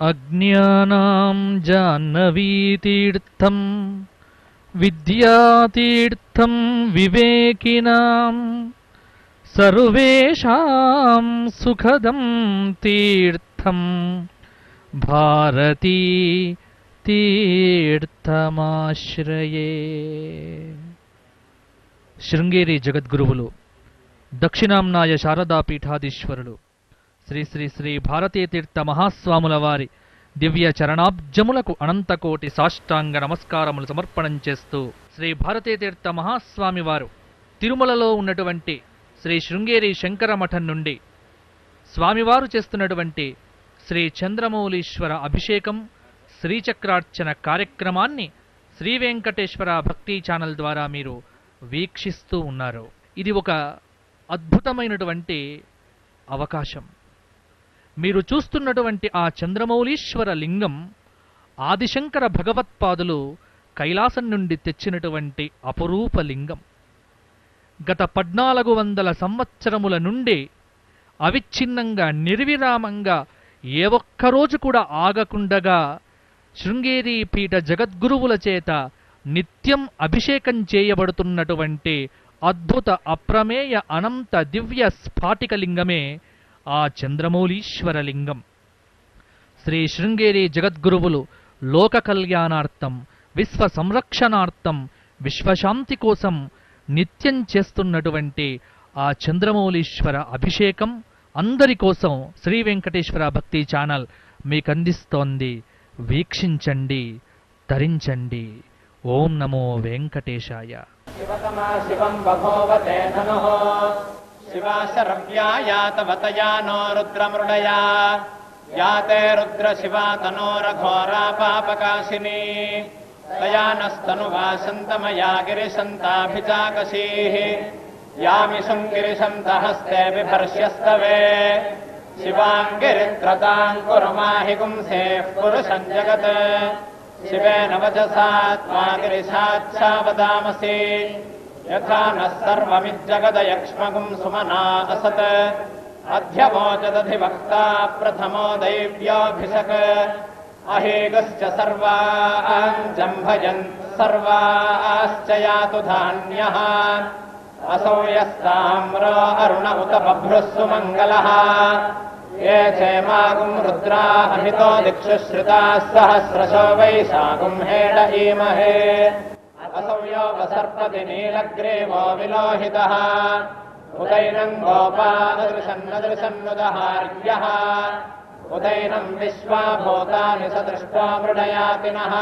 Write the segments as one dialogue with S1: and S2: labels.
S1: అజ్ఞానాం జాహ్నవీతీర్థం విద్యాతీర్థం వివేకినాం సర్వేషాం సుఖదం తీర్థం భారతీ తీర్థమాశ్రయే. శృంగేరి జగద్గురువులు దక్షిణాంనాయ శారదా పీఠాధీశ్వరులు శ్రీ శ్రీ శ్రీ భారతీ తీర్థ మహాస్వాముల వారి దివ్య చరణాబ్జములకు అనంతకోటి సాష్టాంగ నమస్కారములు సమర్పణం చేస్తూ, శ్రీ భారతీ తీర్థ మహాస్వామి వారు తిరుమలలో ఉన్నటువంటి శ్రీ శృంగేరి శంకర మఠం నుండి స్వామివారు చేస్తున్నటువంటి శ్రీ చంద్రమౌళీశ్వర అభిషేకం శ్రీచక్రార్చన కార్యక్రమాన్ని శ్రీ వెంకటేశ్వర భక్తి ఛానల్ ద్వారా మీరు వీక్షిస్తూ ఉన్నారు. ఇది ఒక అద్భుతమైనటువంటి అవకాశం. మీరు చూస్తున్నటువంటి ఆ చంద్రమౌళీశ్వర లింగం ఆదిశంకర భగవత్పాదులు కైలాసం నుండి తెచ్చినటువంటి అపురూప లింగం. గత 1400 సంవత్సరముల నుండి అవిచ్ఛిన్నంగా నిర్విరామంగా ఏ ఒక్కరోజు కూడా ఆగకుండగా శృంగేరి పీఠ జగద్గురువుల చేత నిత్యం అభిషేకం చేయబడుతున్నటువంటి అద్భుత అప్రమేయ అనంత దివ్య స్ఫాటిక లింగమే ఆ చంద్రమౌళీశ్వర లింగం. శ్రీ శృంగేరి జగద్గురువులు లోక కళ్యాణార్థం, విశ్వ సంరక్షణార్థం, విశ్వశాంతి కోసం నిత్యం చేస్తున్నటువంటి ఆ చంద్రమౌళీశ్వర అభిషేకం అందరి కోసం శ్రీ వెంకటేశ్వర భక్తి ఛానల్ మీకు అందిస్తోంది. వీక్షించండి, ధరించండి. ఓం నమో వెంకటేశాయ.
S2: శివాశరవ్యాయాతవతయానో రుద్రమృడయా యాతే రుద్ర శివా తనోరఘోరా పాపకాశిని తయానస్తనువాసంతమయా గిరిశంతాభిజాకశీః యామి శృంగిరిశంతహస్తే బిభర్ష్యస్తవే శివాంగిరిత్రతాం కురు మాహి గుంసేః పురుషం జగత్ శివేన వచసా త్వా గిరిశాచ్చా వదామసి యథా నః సర్వమిజ్జగదయక్ష్మగుం సుమనా అసత్ అధ్యవోచదధివక్తా ప్రథమో దైవ్యోభిషక్ అహేగశ్చ సర్వాన్ జంభయన్ సర్వాశ్చ యాతు ధాన్యః అసౌ యస్తామ్రో అరుణ ఉత బభ్రుః సుమంగళః ఏ చేమాగుం రుద్రా అహితో దిక్షు శ్రుతాః సహస్రశో వైశాగుం హేడ ఈమహే అసౌయో వసర్పతి నీలగ్రీవో విలోహితః ఉదైనం గోపాదృశన్నదృశన్నుదహార్యః ఉదైనం విశ్వాభూతాని సదృష్టో మృడయాతినః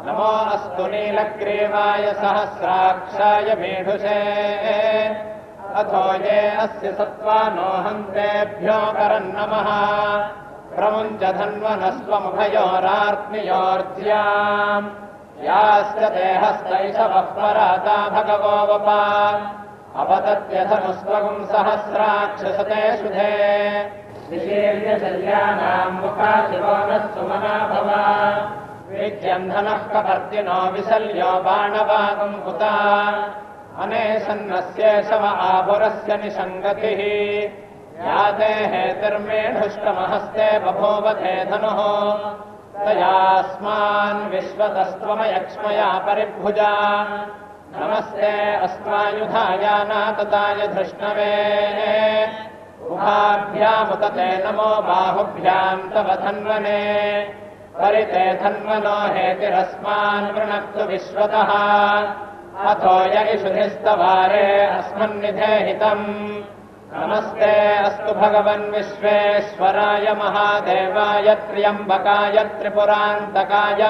S2: నమో అస్తు నీలగ్రీవాయ సహస్రాక్షాయ మేఢుషే అథో ఏ అస్య సత్వానోహంతేభ్యో కరన్నమః ప్రముంచ ధన్వనస్వముభయోరార్త్నియోర్ధ్యాం యాశ్చ దేహస్తైషవః పరాతా భగవో వపా అపతత్యథముస్వగుం సహస్రాక్షసతే శుధే విశేర్యశల్యానాం ముఖా శివో నః సుమనా భవ విద్యంధనః కపర్దినో విశల్యో బాణవాగం హుతా అనేసన్నస్యేషవ ఆభురస్య నిషంగతిః యాతే హేతిర్మేఢుష్టమహస్తే బభూవతే ధనుః తయాస్మాన్ విశ్వతస్త్వమయక్ష్మయా పరిభుజా నమస్తే అస్మాయుధాయానాతతాయ ధృష్ణవే ఉభాభ్యాముతతే నమో బాహుభ్యాం తవ ధన్వనే పరితే ధన్వనో హేతిరస్మాన్ వృణక్తు విశ్వతః అథో య ఇషుధిస్తవారే అస్మన్నిధేహితం నమస్తే అస్తు భగవన్ విశ్వేశ్వరాయ మహాదేవాయ త్ర్యంబకాయ త్రిపురాంతకాయ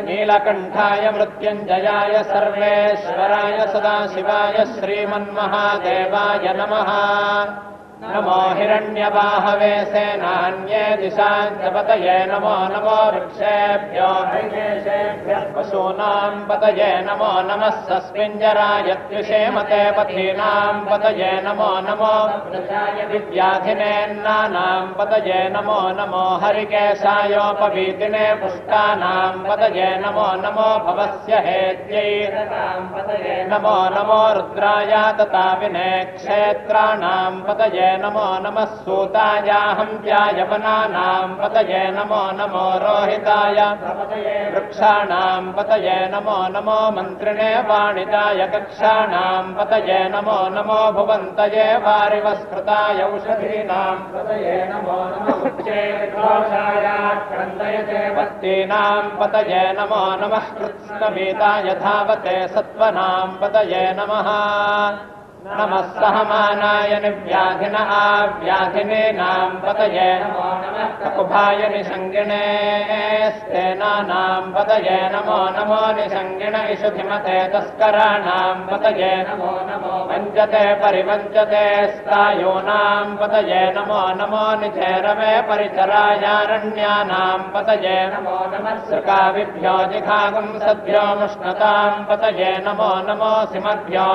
S2: నీలకంఠాయ మృత్యుంజయాయ సర్వేశ్వరాయ సదాశివాయ శ్రీమన్మహాదేవాయ నమః నమో హిరణ్యబాహవే సేనాన్యే దిశాంచ పతయే నమో నమో వృక్షేభ్యో హైకేశేభ్యః పశూనాం పతయే నమో నమః సస్మింజరాయ త్యుషేమతే పథీనాం పతయే నమో నమో విద్యాధినేన్నానాం పతయే నమో నమో హరికేశాయోపవీతినే పుష్టానాం పతయే నమో నమో భవస్య హేత్యై నమో నమో రుద్రాయ తథా వినే క్షేత్రాణాం పతయే नमो नमः सूतायाहं यवनानां पतये नमो नमो रोहिताय वृक्षाणां पतये नमो नमो मन्त्रिणे वाणिताय कक्षाणां पतये नमो नमो भुवन्तये वारिवस्कृताय औषधीनां पतये नमो नमः उच्चैर्घोषाय क्रन्दयते वत्तीनां पतये नमो नमः कृत्स्नवीताय धावते सत्त्वनां पतये नमः नमः सहमानाय निव्याधिन आव्याधिनीनां पतये नमो नमः ककुभाय निषङ्गिणे स्तेनानां पतये नमो नमो निषङ्गिण इषुधिमते तस्कराणां पतये नमो नमो वञ्चते परिवञ्चते स्तायूनां पतये नमो नमो निचेरवे परिचरायारण्यानां पतये नमो नमः सृकाविभ्यो जिघागुं सद्भ्यो मुष्णतां पतये नमो नमो सिमभ्यो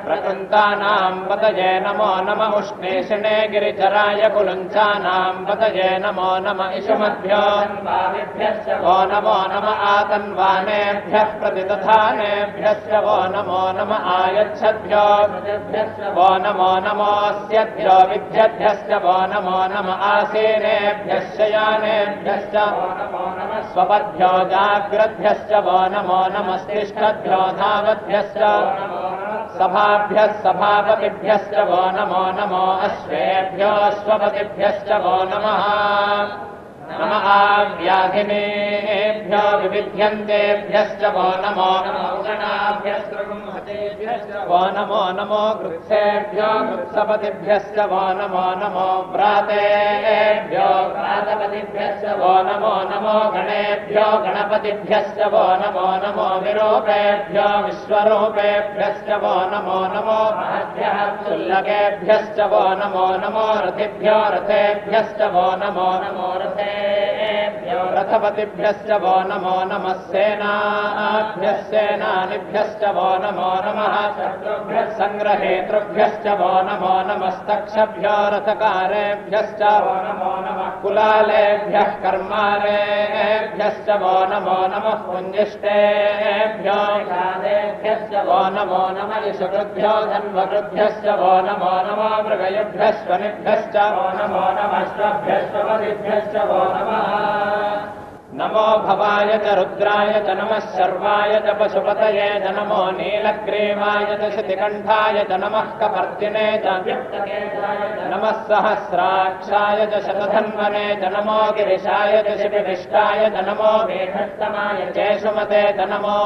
S2: प्रकृन्तानां पतये नमो नम उष्णेषिणे गिरिचराय कुलुञ्चानां पतये नमो नम इषुमद्भ्यो वो नमो नम आतन्वानेभ्यः प्रतिदधानेभ्यश्च वो नमो नम आयच्छद्भ्यो वो नमो नमोऽस्यभ्यो विद्यभ्यश्च वो नमो नम आसीनेभ्यश्च यानेभ्यश्च स्वपद्भ्यो जाग्रद्भ्यश्च वो नमो नमस्तिष्ठद्भ्यो धावद्भ्यश्च सभाभ्यः सभापतिभ्यश्च वो नमो नमो अश्वेभ्यो अश्वपतिभ्यश्च वो नमः नम आव्याधिनेभ्यो विविध्यन्तेभ्यश्च वो नमो नमो वो नमो नमो गृत्सेभ्यो गृत्सपतिभ्यश्च वो नमो नमो व्रातेभ्यो व्रातपतिभ्यश्च वो नमो नमो गणेभ्यो गणपतिभ्यश्च वो नमो नमो विरूपेभ्यो विश्वरूपेभ्यश्च वो नमो नमो सुल्लकेभ्यश्च वो नमो नमो रथिभ्यो रथेभ्यश्च वो नमो नमो रथे रथपतिभ्यश्च वो नमो नमः सेनाभ्यः सेनानिभ्यश्च वो नमो नमः सङ्ग्रहेतृभ्यश्च वो नमो नमस्तक्षभ्यो रथकारेभ्यश्च वो नमो नमः कुलालेभ्यः कर्मारेभ्यश्च वो नमो नमः पुञ्जिष्टेभ्यो गादेभ्यश्च वो नमो नमः यशकृभ्यो धन्वकृभ्यश्च वो नमो नमो मृगयुभ्यश्वनिभ्यश्च वो नमो नमः श्वभ्यश्वपतिभ्यश्च वो नमः नमो भवाय च रुद्राय च नमः शर्वाय च पशुपतये च नमो नीलग्रीवाय च शितिकण्ठाय च नमः कपर्दिने च नमः सहस्राक्षाय च शतधन्वने च नमो गिरिशाय च शिबिविष्टाय च नमो मेघस्तमाय चेषुमते च नमो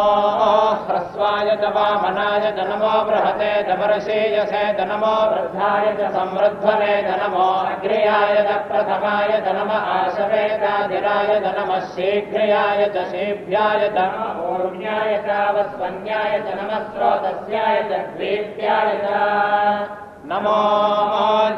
S2: ह्रस्वाय च वामनाय च नमो बृहते च परशीयसे च नमो वृद्धाय च संवृध्वने च नमो अग्र्याय च प्रथमाय च नमः आशवेदाधिराय च नमः शीघ्र्याय च शीभ्याय च ऊर्ण्याय च वस्वन्याय च नमः स्रोतस्याय च द्वीप्याय च नमो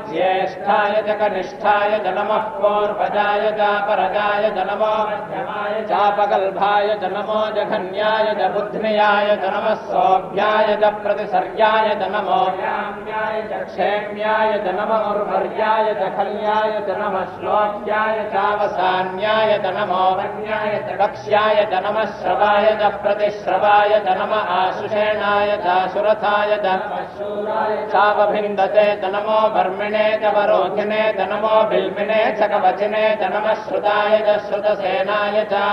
S2: ज्येष्ठाय च कनिष्ठाय च नमः पूर्वजाय च परजाय च नमो मध्यमाय चापगल्भाय च नमो जघन्याय च बुध्न्याय च नमः सौभ्याय च प्रतिसर्याय च नमो याम्याय च क्षेम्याय च नमः उर्वर्याय च खल्याय च नमः श्लोक्याय चावसान्याय च नमो वन्याय च कक्ष्याय च नमः श्रवाय च प्रतिश्रवाय च नमः आशुषेणाय चाशुरथाय च शूराय चावभिन्दते च नमो वर्मिणे च वरोधिने च नमो बिल्मिने च कवचिने च नमः श्रुताय च श्रुतसेनाय च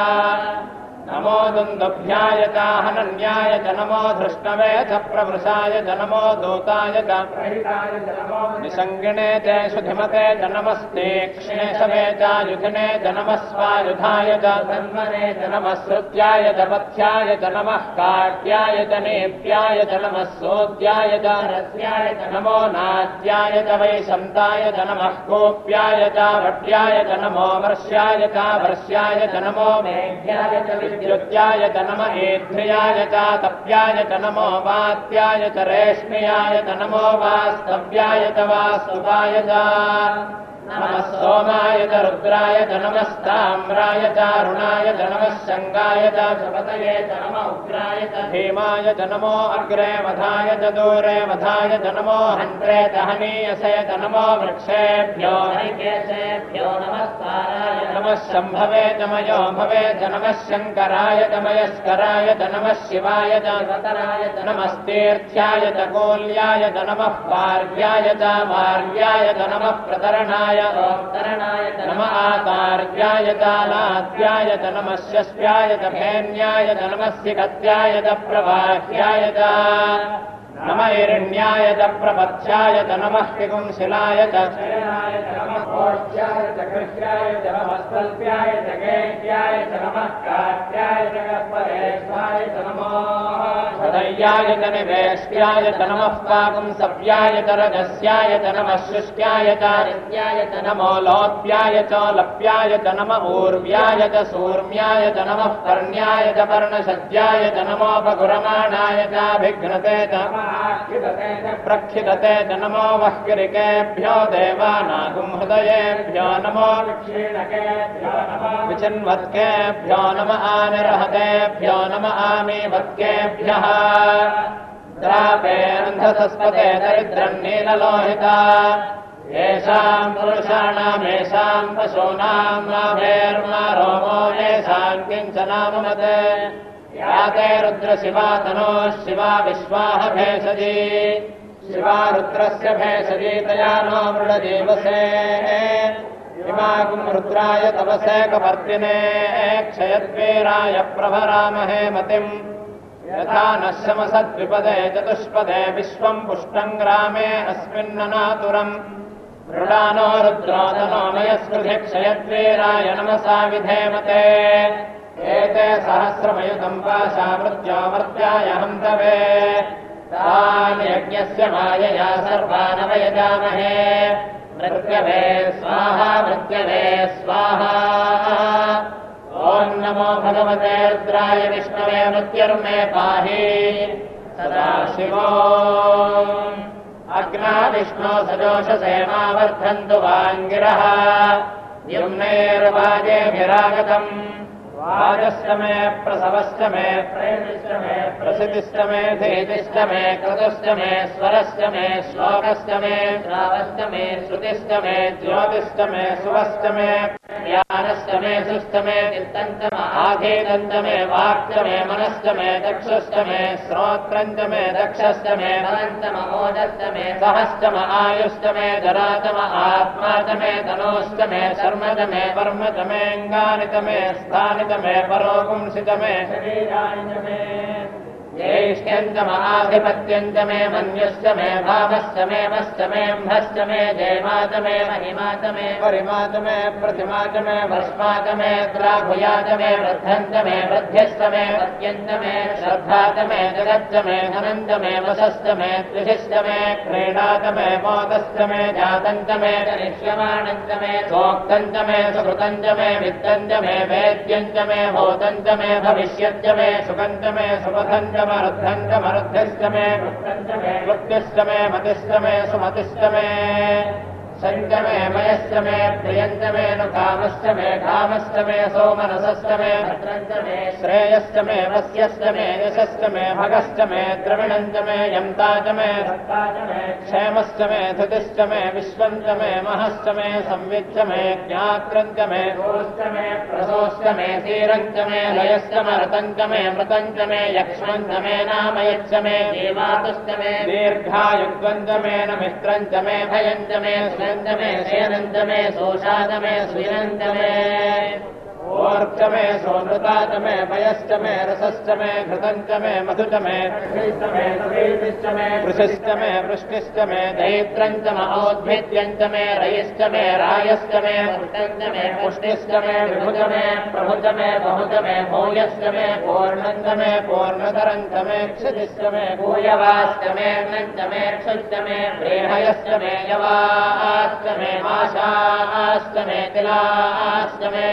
S2: नमो दुन्दुभ्याय च हनन्याय च नमो धृष्णवे च प्रवृषाय च नमो दूताय च निसङ्गिणे च सुधिमते च नमस्तीक्ष्णे शवे च युधिने च नमः स्वायुधाय च धन्वने च नमः श्रुत्याय च पथ्याय च नमः काट्याय च नेप्याय च नमः सोद्याय च रस्याय च नमो नाद्याय च वैशन्ताय च नमः कोप्याय च वट्याय च नमो वर्ष्याय च वर्ष्याय च नमो मेघ्याय च विद्युत्याय च नम एध्र्याय च तप्याय च नमो वात्याय च रेष्म्याय च नमो वास्तव्याय च वास्तुवाय च नमः सोमाय च रुद्राय च नमस्ताम्राय च अरुणाय च नमः शङ्गाय च सुपतये च नमः उग्राय च भीमाय च नमो अग्रे वधाय च दूरे वधाय च नमो हन्त्रे च हनीयसे च नमो वृक्षेभ्यो हरिकेशेभ्यो नमस्काराय नमः शम्भवे च मयो भवे च नमः शङ्कराय च मयस्कराय च नमः शिवाय च शिवतराय च नमस्तीर्थ्याय च कोल्याय च नमः पार्याय च वार्याय च नमः प्रतरणाय तरणाय च नमः आकार्याय च लाद्याय च नमः शस्याय च भेन्याय च नमः सिकत्याय च प्रवाह्याय च नमः हिरण्याय च प्रपथ्याय च नमः पिकुंशिलाय च शयनाय च नमः कोष्ट्याय च कृष्याय च नमः स्वल्प्याय च गेह्याय च नमः काट्याय च गह्वरेश्वाय च नमो हृदयाय च निवेश्याय च नमः पाकुंसव्याय च रजस्याय च नमः शुष्क्याय च हृद्याय च नमो लोप्याय च लप्याय च नमः ऊर्व्याय च सूर्म्याय च नमः पर्ण्याय च पर्णशद्याय च नमोपगुरमाणाय चाभिघ्नते च प्रक्षिदते च नमो वह्किरिकेभ्यो देवानागुं हृदयेभ्यो नमो विक्षीणकेभ्यो नमो विचिन्वत्केभ्यो नमः आनिर्हतेभ्यो नमः आमीवत्केभ्यः द्रापेऽन्धसस्पते दरिद्रम् नीललोहिता येषाम् पुरुषाणामेषाम् पशूनाम् लाभेर्मा रोमो येषाम् किञ्चनाममते याते रुद्रशिवा तनोः शिवा विश्वाह भेषजी शिवा रुद्रस्य भेषजी तया नो मृडजीवसे इमागुम् रुद्राय तवसे कपर्दिने क्षयद्वीराय प्रभरामहे मतिम् यथा नः शमसद्विपदे चतुष्पदे विश्वम् पुष्टम् ग्रामे अस्मिन्ननातुरम् मृडानो रुद्रोदनो मयस्कृधि क्षयद्वीराय नमसा विधेमते एते सहस्रमयुतम् पाशा मृत्योमर्त्याय हन्तवे तान् यज्ञस्य मायया सर्वानवयजामहे मृत्यवे स्वाहा मृत्यवे स्वाहा ॐ नमो भगवते रुद्राय विष्णवे मृत्युर्मे पाहि सदाशिवो अग्ना विष्णो सजोषसेमावर्धन्तु वाङ्गिरः युम्नैर्वाजेभिरागतम् वाजश्च मे प्रसवश्च मे प्रेमिश्च मे प्रसिद्धिश्च मे धीतिश्च मे क्रतुश्च मे स्वरश्च मे श्लोकश्च मे श्रावश्च मे श्रुतिश्च मे ज्योतिश्च मे सुवश्च मे ज्ञानश्च मे सुश्च मे चित्तञ्च मे आधीतञ्च मे वाक्च मे मनश्च मे चक्षुश्च मे श्रोत्रञ्च मे दक्षश्च मे बलञ्च म ओजश्च मे सहश्च म आयुश्च मे जरा च म आत्मा च मे तनोश्च मे शर्म च मे वर्म च मेऽङ्गानि च मे स्थानि च मे परोपुंसि च मे शरीराणि च मे ज्येष्ठ्यम् च महाधिपत्यम् च मे मन्युश्च मे भावश्च मे मश्च मे म्भश्च मे जयमा च मे महिमा च मे परिमा च मे प्रतिमा च मे भस्मा च मे द्राभुया च मे वृद्धम् च मे वृद्ध्यश्च मे पत्यम् च मे श्रद्धा च मे जगच्च मे धनम् च मे वशश्च मे त्रिशिश्च मे क्रीडा च मे मोदश्च मे जातम् च मे जनिष्यमाणम् च मे सोक्तम् च मे सुकृतम् च मे वित्तम् च मे वेद्यम् च मे भूतम् च मे भविष्यच्च मे सुखम् च मे सुपथम् च मरुद्धम् च मरुद्धिश्च मे वृत्तिश्च मे मतिश्च मे सुमतिश्च मे सञ्च मे मयश्च मे प्रियञ्च मे नु कामश्च मे कामश्च मे सोमनसश्च मे भद्रञ्च मे श्रेयश्च मे वस्यश्च मे यशश्च मे भगश्च मे द्रविणञ्च मे यन्ता च मे क्षेमश्च मे धृतिश्च मे विश्वञ्च मे महश्च मे संविच्च मे ज्ञात्रञ्च मे गोश्च मे प्रसोश्च मे धीरञ्च मे लयश्च मरतञ्च मे मृतञ्च मे यक्ष्मञ्च मे नामयच्च मे जीवातुश्च मे दीर्घायुग्वञ्च मे न मित्रञ्च मे भयञ्च मे सुनञ्च मे सेनञ्च मे सोषाच मे सुविनञ्च मे ओर्च मे सोनृता च मे पयश्च मे रसश्च मे घृतञ्च मे मधु च मे वृषिश्च मे वृष्टिश्च मे दैत्रञ्च महोद्भिद्यञ्च मे रयिश्च मे रायश्च मे पुष्टञ्च मे पुष्टिश्च मे विभुज मे प्रभुज मे बहुज मे भूयश्च मे पूर्णञ्च मे पूर्णधरञ्च मे क्षितिश्च मे भूयवाश्च मे नञ्च मे क्षुश्च मे प्रेहयश्च मे यवाश्च मे माशाश्च मे तिलाश्च मे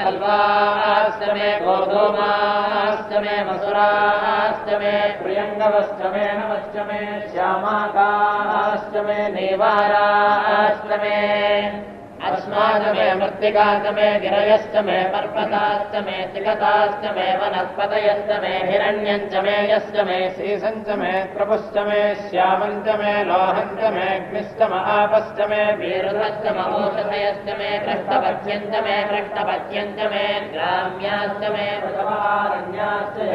S2: खल्वास्तमे गोधूमास्तमे मसुरास्तमे प्रियङ्गवस्तमे नमस्तमे श्यामाकास्तमे नेवारास्तमे अस्मादमे मृत्तिकास्तमे गिरयस्तमे पर्वतास्तमे तिकतास्तमे वनस्पतयस्तमे हिरण्यञ्चमे यस्तमे सीसञ्चमे प्रपुस्तमे श्यामञ्चमे लोहञ्चमे अग्निस्तम आपस्तमे वीरुधस्तम ओषधयस्तमे कृष्णपत्यन्तमे कृष्णपत्यन्तमे ग्राम्यास्तमे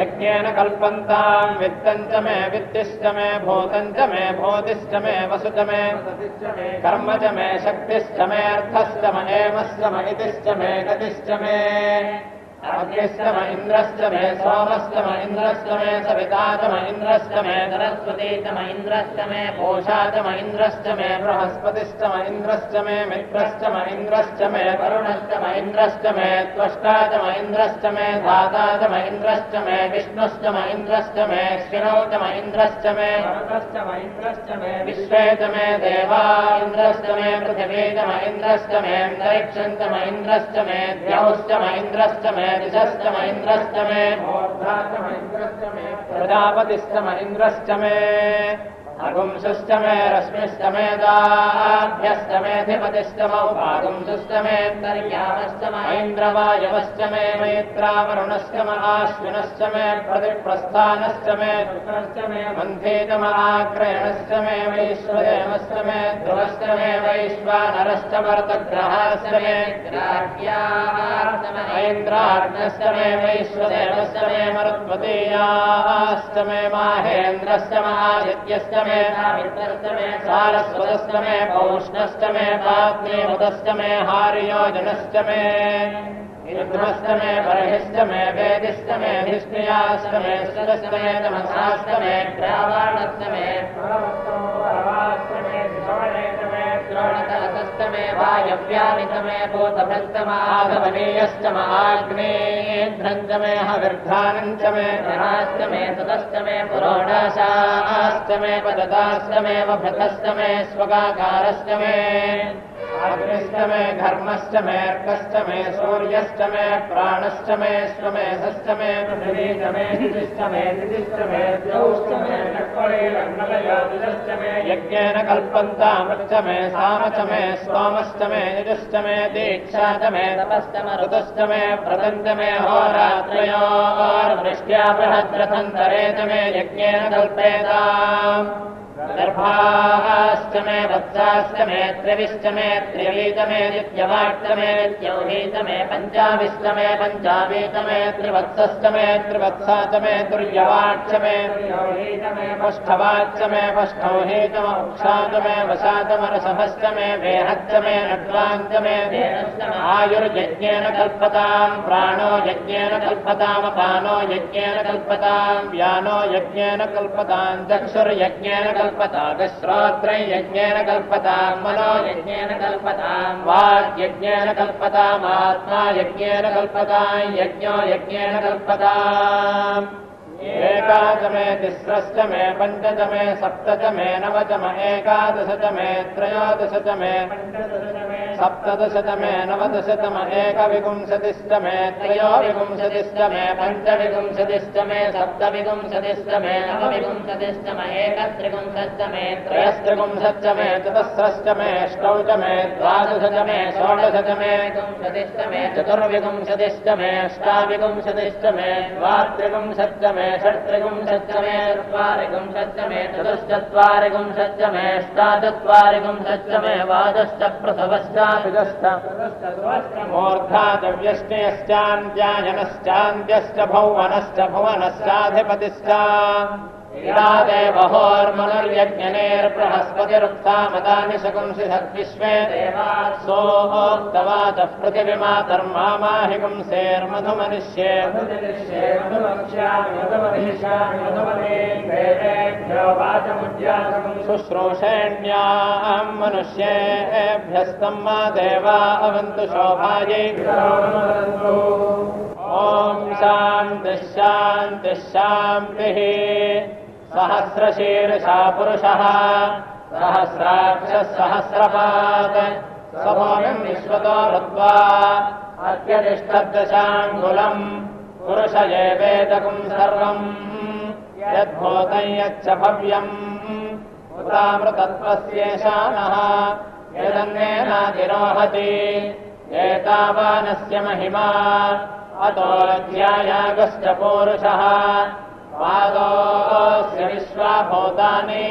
S2: यज्ञेन कल्पन्ताम् वित्तञ्चमे वित्तिष्टमे भूतञ्चमे भूतिष्टमे वसुतमे कर्मचमे शक्तिष्टमे अर्थस्तम एमस्तम इतिष्टमे गतिष्टमे अग्निस्तम इन्द्रस्तमे सोमस्तम इन्द्रस्तमे सवितातम इन्द्रस्तमे सरस्वतीतम इन्द्रस्तमे पूषातम इन्द्रस्तमे बृहस्पतिस्तम इन्द्रस्तमे मित्रस्तम इन्द्रस्तमे वरुणस्तम इन्द्रस्तमे त्वष्टातम इन्द्रस्तमे धातातम इन्द्रस्तमे विष्णुस्तम इन्द्रस्तमे श्विनौतम इन्द्रस्तमे विश्वेतमे देवा इन्द्रस्तमे पृथिवीतम इन्द्रस्तमे अन्तरिक्षन्तम इन्द्रस्तमे द्यौस्तम इन्द्रस्तमे दिशस्तम इन्द्रस्तमे प्रजापतिस्तम इन्द्रस्तमे अगुंसुस्तमे रश्मिस्तमे दाभ्यस्तमेऽधिपतिस्तम उपागुंसुस्तमेऽन्तर्यामस्तम ऐन्द्रवायवस्तमे मैत्रावरुणस्तम आश्विनस्तमे प्रतिप्रस्थानस्तमे मन्थेतम आग्रयणस्तमे वैश्वदेवस्तमे ध्रुवस्तमे वैश्वानरस्तमर्तग्रहास्तमे ऐन्द्राग्नस्तमे वैश्वदेवस्तमे मरुत्वतीयास्तमे माहेन्द्रस्तम आदित्यस्तमे सारस्वतस्तमे पौष्णस्तमे पाग्नेमुदस्तमे हार्योजनस्तमे युद्धमस्तमे बर्हिस्तमे वेदिस्तमे धिष्णयास्तमे सुरस्तमे तमसास्तमे ग्रावाणस्तमे द्रोणकलशस्तमे वायव्यानितमे भूतभृस्तमाधवनीयस्तम आग्नेध्रन्तमे हविर्धानञ्चमे ग्रहास्तमे सतस्तमे पुरोडाशास्तमे पददास्तमे वभृतस्तमे स्वगाकारस्तमे अग्निस्तमे घर्मस्तमे अर्कस्तमे सूर्यस्तमे प्राणस्तमे स्वमेधस्तमे पृथिवीतमे दितिस्तमे दितिस्तमे द्यौस्तमे चक्वरेरङ्गलयोदितस्तमे यज्ञेन कल्पन्तामृतमे सामचमे स्तोमस्तमे यजुस्तमे दीक्षातमे तपस्तम ऋतुस्तमे प्रदन्तमे होरात्रयोर्वृष्ट्या बृहद्रथन्तरेतमे यज्ञेन कल्पेताम् गर्भास्तमे वत्सास्तमे त्रिविष्टमे त्रिवीतमे नित्यवाट्टमे नित्यौहीतमे पञ्चाविष्टमे पञ्चावीतमे त्रिवत्सस्तमे त्रिवत्सातमे तुर्यवाट्टमे पष्ठवाच्चमे पष्ठौहीतम उक्षातमे वसातमरसभस्तमे वेहत्तमे नड्वान्तमे आयुर्यज्ञेन कल्पताम् प्राणो यज्ञेन कल्पतामपानो यज्ञेन कल्पताम् व्यानो यज्ञेन कल्पताम् चक्षुर्यज्ञेन श्रोत्रं यज्ञेन कल्पताम् मनो यज्ञेन कल्पताम् वाक् यज्ञेन कल्पताम् आत्मा यज्ञेन कल्पताम् यज्ञो यज्ञेन कल्पताम् एकादशमे तिस्रष्टमे पञ्चदशमे सप्तदशमे नवदशमे एकादशतमे त्रयोदशतमे सप्तदशतमे नवदशतमे एकविंशतिस्तमे त्रयोविंशतिस्तमे पञ्चविंशतिस्तमे सप्तविंशतिस्तमे नवविंशतिस्तमे एकत्रिंशत्तमे त्रयस्त्रिंशत्तमे चतुस्रष्टमे अष्टौतमे द्वादशतमे षोडशतमे विंशतिस्तमे चतुर्विंशतिस्तमे अष्टाविंशतिस्तमे द्वात्रिंशत्तमे षट्त्रिंशत्तमे चत्वारिंशत्तमे चतुश्चत्वारिंशत्तमे अष्टाचत्वारिंशत्तमे वादश्च मूर्धादव्यष्टेश्चान्त्यायनश्चान्त्यश्च भौवनश्च भुवनश्चाधिपतिश्च ईरादेवहोर्मनुर्यज्ञनेर्बृहस्पतिरुक्तामदानि शकुंसि सद्विश्वे सोऽहोक्तवाचः पृथिविमातर्मामाहिगुंसेर्मधुमनिष्ये शुश्रूषेण्याम् मनुष्येभ्यस्तम् मा देवा अवन्तु शोभायै ॐ शान्तिः शान्तिः शान्तिः सहस्रशीर्षा पुरुषः सहस्राक्षः सहस्रपात् समोऽयम् विश्वतो हृत्वा अत्यतिष्ठद्दशाङ्गुलम् पुरुष एवेदकम् सर्वम् यद्भूतम् यच्च भव्यम् उतामृतत्वस्येषानः यदन्नेनातिरोहति एतावानस्य महिमा अतोऽध्यायागश्च पूरुषः पादोऽस्य विश्वाभूतानि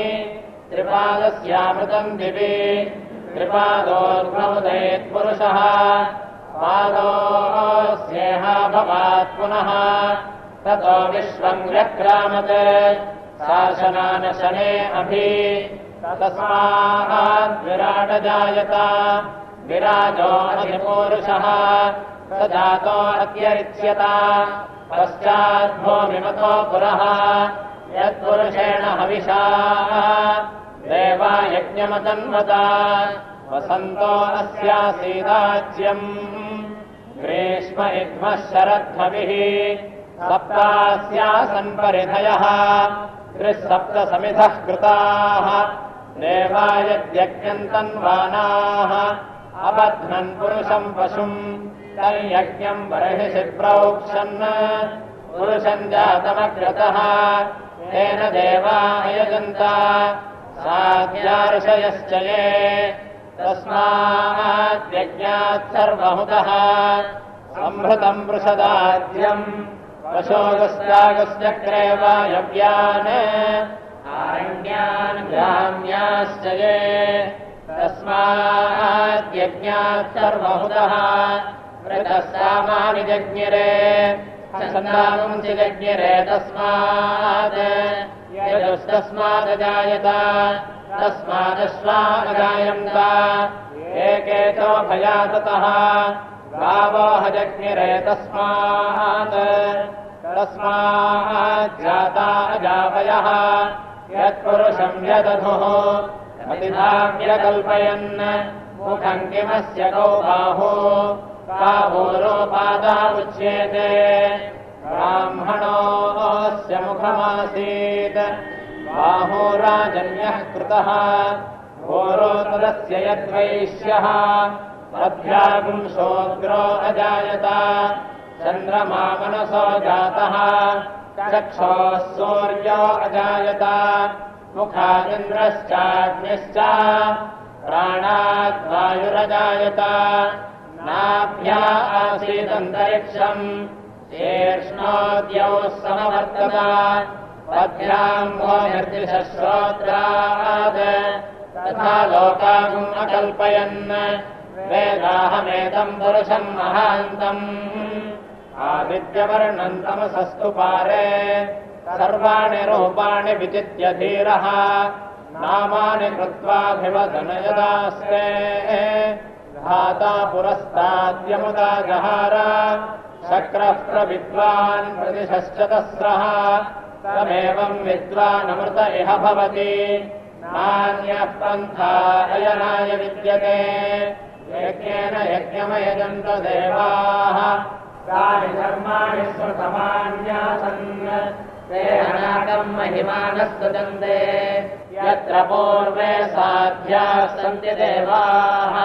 S2: त्रिपादस्यामृतम् दिवि त्रिपादोर्ध्वमुदयेत्पुरुषः पादोऽस्येह भवात् पुनः ततो विश्वम् व्यक्रामत् शासनानशने अभि तस्माद्विराट जायत विराजो अधिपूरुषः स जातो अत्यरिच्यत पश्चाद्भूमिमतो पुरः यत्पुरुषेण हविषा देवा यज्ञमतन्वत वसन्तो अस्यासीदाज्यम् ग्रीष्म इग्मः शरद्भविः सप्तास्यासन् परिधयः त्रिसप्तसमिधः कृताः देवा यद्यज्ञन्तन्वानाः अबध्नन् पुरुषम् पशुम् तर्यज्ञम् बर्हिषि प्रोक्षन् पुरुषम् जातमग्रतः तेन देवा यजन्त साध्यार्षयश्च ये तस्माद्यज्ञात् सर्वहुतः सम्भृतम् पृषदाद्यम् पशोगस्यागस्चक्रे वायव्यान् आरण्यान् ग्राम्याश्च ये तस्माद्यज्ञात् सर्वहुतः वृतः सामानि जज्ञिरे छन्दांसि जज्ञिरे तस्मात् यजुस्तस्मादजायत तस्मादश्वामजायन्त एकेतो भयाततः गावो हजज्ञिरे तस्माज्जाता अजावयः यत्पुरुषम् यदधुः मतिधाव्यकल्पयन् मुखम् किमस्य गौ बाहो बाहोरोपादा उच्येते ब्राह्मणोऽस्य मुखमासीत् बाहो राजन्यः कृतः घोरोतरस्य यद्वैश्यः अध्यापुंसोऽग्रो अजायत चन्द्रमा मनसो जातः चक्षोः सूर्यो अजायत मुखादिन्द्रश्चाग्निश्च प्राणाद्वायुरजायत नाभ्या आसीदन्तरिक्षम् शीर्ष्णोद्यौ समवर्तत पद्भ्याम् निर्दिशश्रोत्राद् तथा लोकागुम् अकल्पयन् वेदाहमेतम् पुरुषम् महान्तम् आदित्यवर्णम् तमसस्तु पारे सर्वाणि रूपाणि विचित्य धीरः नामानि कृत्वाभिवदन यदास्ते धाता पुरस्ताद्यमुदा जहार शक्रः प्रविद्वान् प्रतिशश्चतस्रः तमेवम् विद्वानमृत इह भवति नान्यः पन्था अयनाय विद्यते यज्ञेन यज्ञमयजन्त देवाः तानि धर्माणि स्मृतमान्यासन् ते अनागम् महिमानः सजन्ते यत्र पूर्वे साध्याः सन्ति देवाः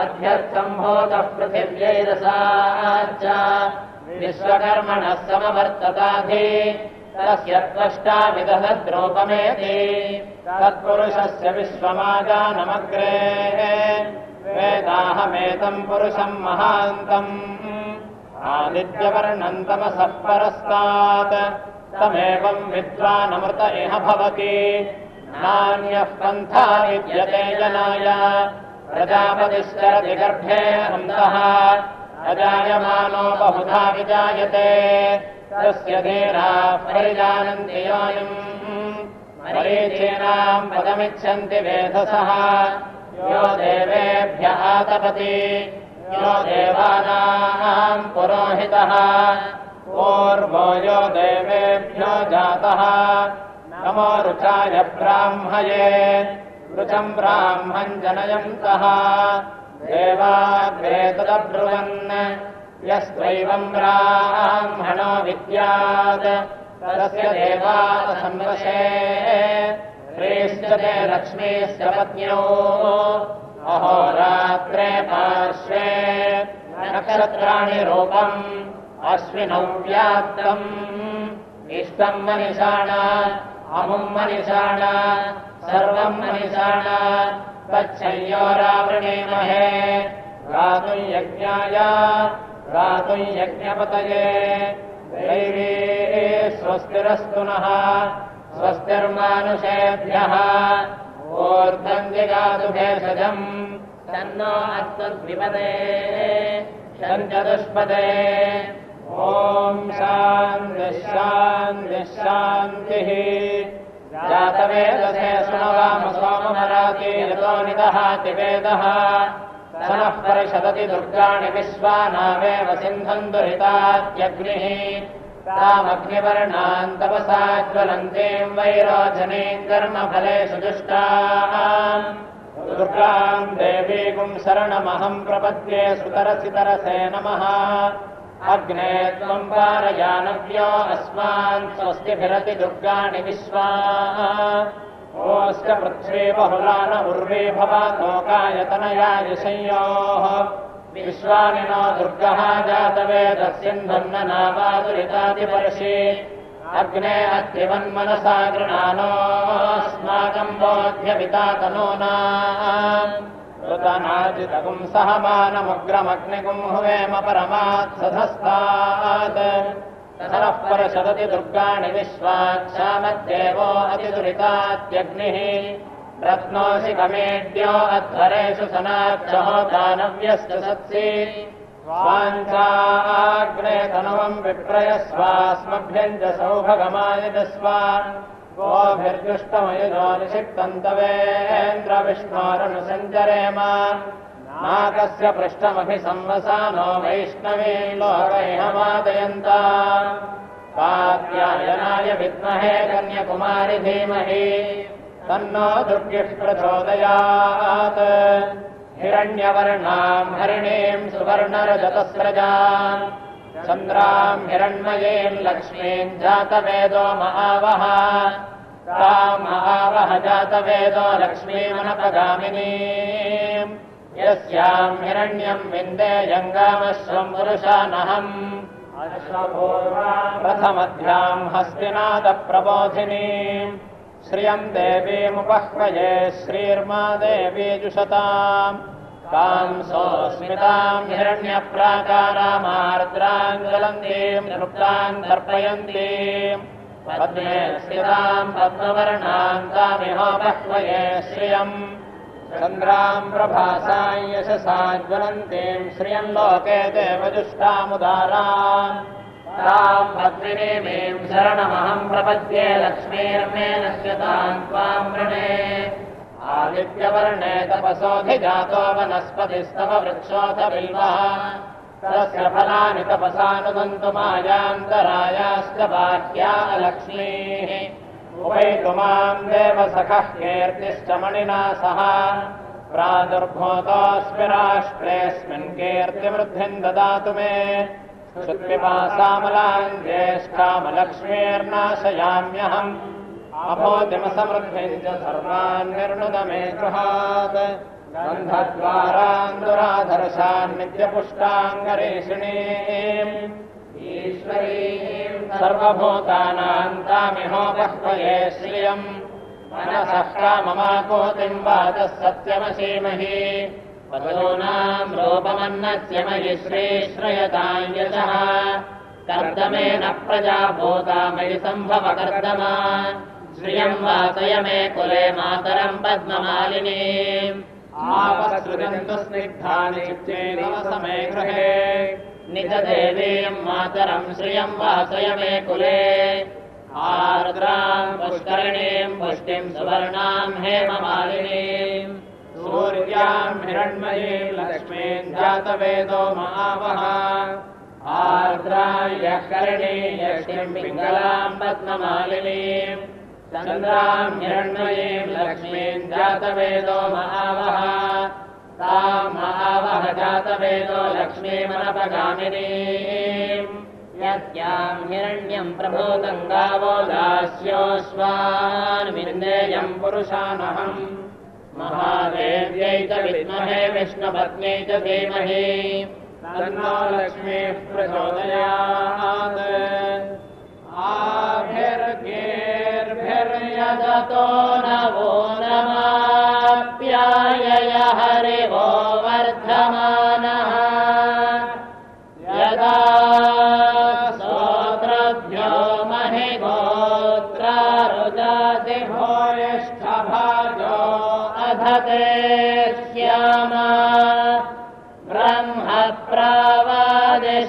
S2: अध्यर्थम्भूतः पृथिव्यैरसाच्च विश्वकर्मणः समवर्तताधि तस्य त्वष्टाविदधद्रूपमेति तत्पुरुषस्य विश्वमाजानमग्रे वेदाहमेतम् पुरुषम् महान्तम् आदित्यवर्णम् तमसः परस्तात् तमेवम् विद्वानमृत इह भवति नान्यः पन्था विद्यते जनाय प्रजापतिश्चरति गर्भे अन्तः अजायमानो बहुधा विजायते तस्य धीराः परिजानन्ति योनिम् मरीचीनाम् पदमिच्छन्ति वेधसः यो देवेभ्यः आतपति यो देवानाम् पुरोहितः पूर्वो यो देवेभ्यो जातः नमो रुचाय ब्राह्मये ऋचम् ब्राह्मम् जनयन्तः देवाग्रे तदब्रुवन् यस्त्वैवम् ब्राह्मणो विद्यात् तस्य देवासंवशे श्रीश्च ते लक्ष्मीश्च पत्न्यौ अहोरात्रे पार्श्वे न नक्षत्राणि रूपम् अश्विनौ व्याप्तम् इष्टम् मनिषाण अमुम् मनिषाण सर्वम् मनिषाण तच्छय्योरावृणीमहे गातुम् यज्ञाय गातुम् यज्ञपतये दैवी स्वस्तिरस्तु नः स्वस्तिर्मानुषेभ्यः ऊर्ध्वम् जिगातु भेषजम् तन्नो अस्मद्विपदे शञ्चतुष्पदे ॐ शान्तिः शान्तिः शान्तिः जातवेदसे शृणवाम सोममराति यतो निदहाति वेदः स नः परिषदति दुर्गाणि विश्वानामेव सिन्धम् दुरितात्यग्निः तामग्निवर्णाम् तपसा ज्वलन्तीम् वैरोचनीम् कर्मफलेषु जुष्टाम् दुर्गाम् देवीकुम् शरणमहम् प्रपद्ये सुतरसितरसे नमः अग्ने त्वम् पारयानव्यो अस्मान् स्वस्तिभिरति दुर्गाणि विश्वा ओश्च पृथ्वी बहुलान उर्वी भवातोकायतनयाय संयोः विश्वानि नो दुर्गः जातवेदः सिन्धन्न नावादुरितादिपर्षि अग्ने अद्रिवन्मनसा गृणानोऽस्माकम् बोध्यपितातनूना ऋतनाजितकुम् सहमानमुग्रमग्निकुम् हुवेम परमात्सधस्तात् ततः परशदति दुर्गाणि विश्वाक्षामद्देवो अतिदुरितात्यग्निः रत्नोऽसि कमेड्यो अध्वरेषु सनाक्षो दानव्यश्च सत्सि स्वाञ्चाग्ने तनुवम् विप्रयस्वास्मभ्यम् च सौभगमायजस्व गोभिर्जुष्टमयुजो निषिक्तन्तवेन्द्रविष्णोरनुसञ्चरेम नाकस्य पृष्ठमभिसंवसानो वैष्णवी लोकैहमादयन्ता कात्यायनाय विद्महे कन्याकुमारि धीमहि तन्नो दुर्गिः प्रचोदयात् हिरण्यवर्णाम् हरिणीम् सुवर्णरजतस्रजाम् चन्द्राम् हिरण्मयीम् लक्ष्मीम् जातवेदो महावः ताम् महावः जातवेदो लक्ष्मीमनपगामिनीम् यस्याम् हिरण्यम् विन्देयङ्गामश्वम् पुरुषानहम् प्रथमध्याम् हस्तिनादप्रबोधिनीम् श्रियम् देवीमुपह्वये श्रीर्मा देवी जुषताम् ताम् सोऽस्मिताम् हिरण्यप्राकारामार्द्राम् ज्वलन्तीम् तृप्ताम् तर्पयन्तीम् पद्मे स्थिताम् पद्मवर्णाम् तामिहोपह्वये श्रियम् चन्द्राम् प्रभासाम् यशसा ज्वलन्तीम् श्रियम् लोके देवजुष्टामुदाराम् ताम् पद्मिनीमीम् शरणमहम् प्रपद्ये लक्ष्मीर्मे नश्यताम् त्वाम् वृणे आदित्यवर्णे तपसोऽधिजातो वनस्पतिस्तव वृक्षोऽथ बिल्वः तस्य फलानि तपसानुदन्तु मायान्तरायाश्च बाह्या लक्ष्मीः उपैतुमाम् देवसखः कीर्तिश्च मणिना सह प्रादुर्भूतोऽस्मि राष्ट्रेऽस्मिन् कीर्तिवृद्धिम् ददातु मे श्रुत्पिपासामलाम् ज्येष्ठामलक्ष्मीर्नाशयाम्यहम् अभूतिमसमृद्धिम् च सर्वान् निर्णुद मे गृहात् गन्धद्वारान् दुराधर्षान् नित्यपुष्टाङ्गरेषिणीम् ईश्वरीम् सर्वभूतानाम् तामिहोपह्वये श्रियम् मनसः काममाकोतिम् वाचः सत्यमसीमहि वधूनाम् रूपमन्नस्य मयि श्रीश्रयताम् यशः कर्दमेन प्रजा भूता मयि सम्भव कर्दमा श्रियम् वासय मे कुले मातरम् पद्ममालिनीम् आवसृजन्तु स्निग्धानि चित्तेनवसमे गृहे निजदेवीम् मातरम् श्रियम् वासय मे कुले आर्द्राम् पुष्करिणीम् पुष्टिम् सुवर्णाम् हेममालिनीम् सूर्याम् हिरण्मयीम् लक्ष्मीम् जातवेदो महावः आर्द्रायः करिणीम् यष्टिम् पिङ्गलाम् पद्ममालिनीम् चन्द्राम् हिरण्मयीम् लक्ष्मीम् जातवेदो महावः ताम् महावः जातवेदो लक्ष्मीमनपगामिनीम् यस्याम् हिरण्यम् प्रभूतम् गावो दास्योऽश्वान् विन्देयम् पुरुषानहम् महादेव्यै च विद्महे विष्णुपत्न्यै च धीमहि तन्नो लक्ष्मीः प्रचोदयात् आभिर्गेर्भिर्यजतो नवो नमाप्यायय हरिवो वर्धमानः यदा स्तोत्रभ्यो महिगोत्रारुदति भूयिष्ठभाजो अधते श्यामा ब्रह्म प्रावादिष्मदन्नो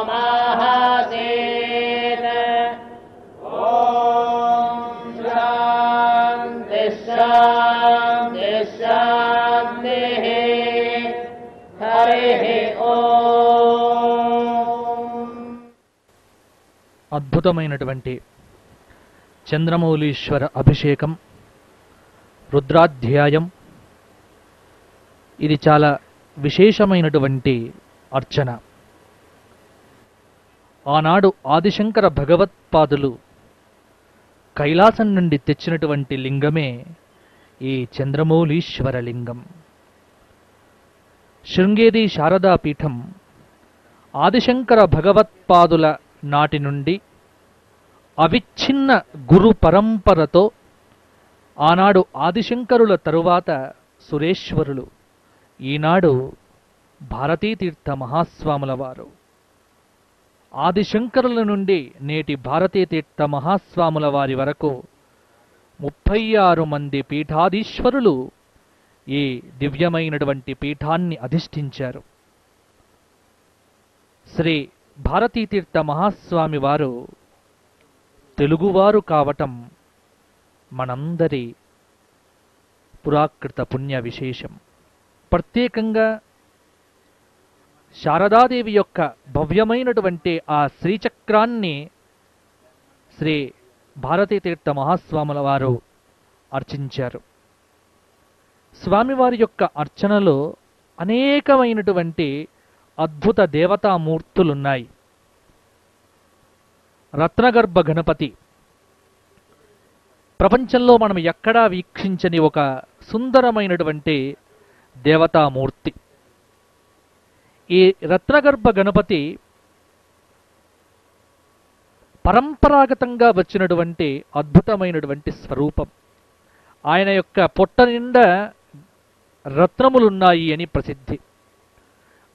S2: माहासीत् ॐ शान्ति शान्ति शान्तिः हरिः ఓం.
S1: అద్భుతమైనటువంటి చంద్రమౌళీశ్వర అభిషేకం రుద్రాధ్యాయం. ఇది చాలా విశేషమైనటువంటి అర్చన. ఆనాడు ఆదిశంకర భగవత్పాదులు కైలాసం నుండి తెచ్చినటువంటి లింగమే ఈ చంద్రమౌళీశ్వర లింగం. శృంగేరి శారదా పీఠం ఆదిశంకర భగవత్పాదుల నాటి నుండి అవిచ్ఛిన్న గురు పరంపరతో ఆనాడు ఆదిశంకరుల తరువాత సురేశ్వరులు, ఈనాడు భారతీతీర్థ మహాస్వాముల వారు, ఆదిశంకరుల నుండి నేటి భారతీతీర్థ మహాస్వాముల వారి వరకు 36 మంది పీఠాధీశ్వరులు ఈ దివ్యమైనటువంటి పీఠాన్ని అధిష్ఠించారు. శ్రీ భారతీతీర్థ మహాస్వామి వారు తెలుగువారు కావటం మనందరి పురాకృత పుణ్య విశేషం. ప్రత్యేకంగా శారదాదేవి యొక్క భవ్యమైనటువంటి ఆ శ్రీచక్రాన్ని శ్రీ భారతీతీర్థ మహాస్వాముల వారు అర్చించారు. స్వామివారి యొక్క అర్చనలో అనేకమైనటువంటి అద్భుత దేవతామూర్తులున్నాయి. రత్నగర్భ గణపతి ప్రపంచంలో మనం ఎక్కడా వీక్షించని ఒక సుందరమైనటువంటి దేవతామూర్తి. ఈ రత్నగర్భ గణపతి పరంపరాగతంగా వచ్చినటువంటి అద్భుతమైనటువంటి స్వరూపం. ఆయన యొక్క పొట్ట నిండా రత్నములున్నాయి అని ప్రసిద్ధి.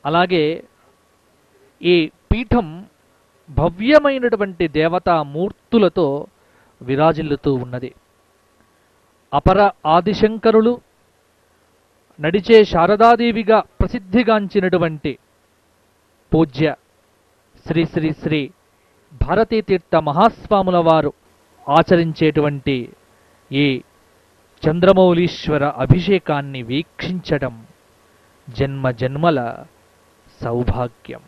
S1: అలాగే ఈ పీఠం భవ్యమైనటువంటి దేవతామూర్తులతో విరాజిల్లుతూ ఉన్నది. అపర ఆదిశంకరులు నడిచే శారదాదేవిగా ప్రసిద్ధిగాంచినటువంటి పూజ్య శ్రీ శ్రీ శ్రీ భారతీతీర్థ మహాస్వాముల వారు ఆచరించేటువంటి ఈ చంద్రమౌళీశ్వర అభిషేకాన్ని వీక్షించడం జన్మ జన్మల సౌభాగ్యం.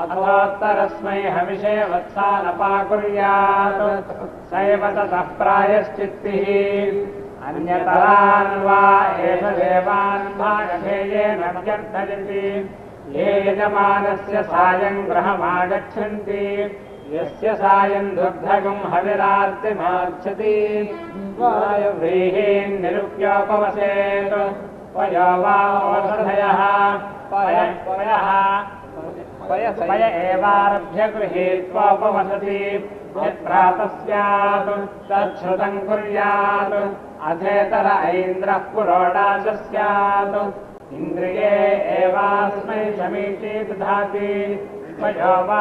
S2: అథోత్తరస్మై హవిషే వత్సానపాకుర్యాత్ సైవ తతః ప్రాయశ్చిత్తిః అన్యతరాన్ వా ఏష దేవాన్ భాగధేయేన వ్యర్థయతి ఏ యజమానస్య సాయం గృహమాగచ్చంతి యస్య సాయం దుర్ధగం హవిరార్తిమార్చతి వాయువ్రీహీన్ నిరుప్యోపవసేత్ పయో వా ఓషధయః పయ ఏవారభ్య గృహీత్వోపవసతి యత్ప్రాతః స్యాత్ తచ్ఛృతం కుర్యాత్ అథేతర ఐంద్రః పురోడాశ స్యాత్ ఇంద్రియే ఏవాస్మై సమీచీ దధాతి పయో వా